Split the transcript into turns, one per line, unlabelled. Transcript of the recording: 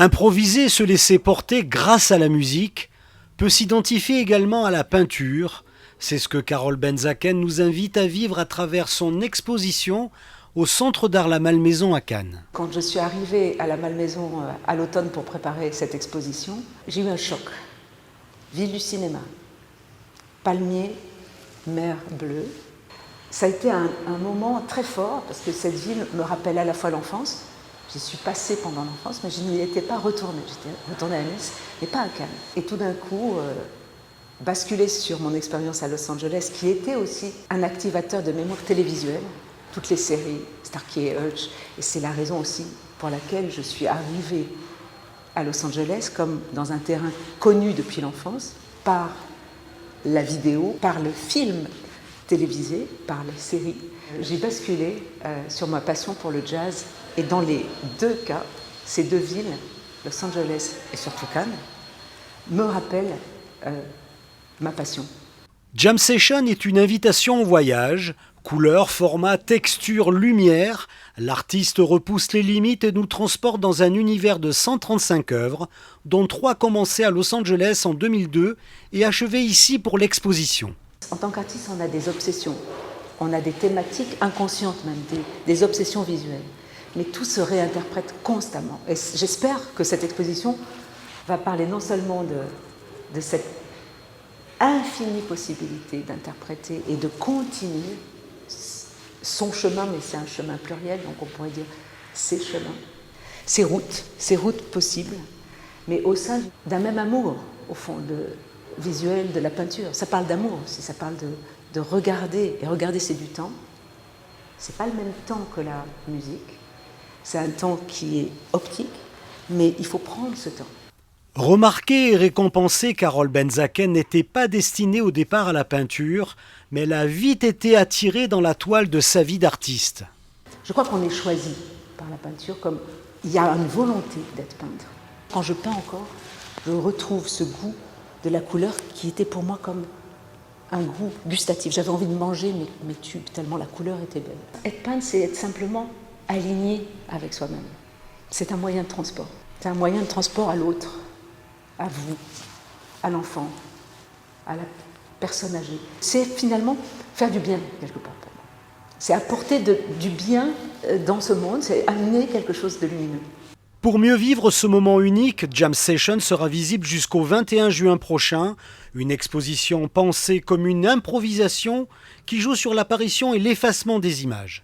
Improviser, se laisser porter grâce à la musique, peut s'identifier également à la peinture. C'est ce que Carole Benzaken nous invite à vivre à travers son exposition au Centre d'art La Malmaison à Cannes.
Quand je suis arrivée à La Malmaison à l'automne pour préparer cette exposition, j'ai eu un choc. Ville du cinéma, palmiers, mer bleue. Ça a été un moment très fort parce que cette ville me rappelle à la fois l'enfance. J'y suis passée pendant l'enfance, mais je n'y étais pas retournée. J'étais retournée à Nice, mais pas à Cannes. Et tout d'un coup, basculer sur mon expérience à Los Angeles, qui était aussi un activateur de mémoire télévisuelle, toutes les séries, Starkey et Hutch, et c'est la raison aussi pour laquelle je suis arrivée à Los Angeles comme dans un terrain connu depuis l'enfance, par la vidéo, par le film télévisé, par les séries. J'ai basculé sur ma passion pour le jazz, et dans les deux cas, ces deux villes, Los Angeles et surtout Cannes, me rappellent ma passion.
Jam Session est une invitation au voyage. Couleurs, format, texture, lumière. L'artiste repousse les limites et nous transporte dans un univers de 135 œuvres, dont 3 commencées à Los Angeles en 2002 et achevées ici pour l'exposition.
En tant qu'artiste, on a des obsessions. On a des thématiques inconscientes même, des obsessions visuelles. Mais tout se réinterprète constamment. Et j'espère que cette exposition va parler non seulement de cette infinie possibilité d'interpréter et de continuer son chemin, mais c'est un chemin pluriel, donc on pourrait dire ses chemins, ses routes possibles, mais au sein d'un même amour, au fond, visuel de la peinture. Ça parle d'amour aussi, ça parle de regarder, et regarder c'est du temps. C'est pas le même temps que la musique, c'est un temps qui est optique, mais il faut prendre ce temps.
Remarquée et récompensée, Carole Benzaken n'était pas destinée au départ à la peinture, mais elle a vite été attirée dans la toile de sa vie d'artiste.
Je crois qu'on est choisi par la peinture, comme il y a une volonté d'être peintre. Quand je peins encore, je retrouve ce goût de la couleur qui était pour moi comme un goût gustatif. J'avais envie de manger mes tubes tellement la couleur était belle. Être peintre, c'est être simplement aligné avec soi-même. C'est un moyen de transport. C'est un moyen de transport à l'autre, à vous, à l'enfant, à la personne âgée. C'est finalement faire du bien, quelque part pour moi. C'est apporter du bien dans ce monde, c'est amener quelque chose de lumineux.
Pour mieux vivre ce moment unique, Jam Session sera visible jusqu'au 21 juin prochain. Une exposition pensée comme une improvisation qui joue sur l'apparition et l'effacement des images.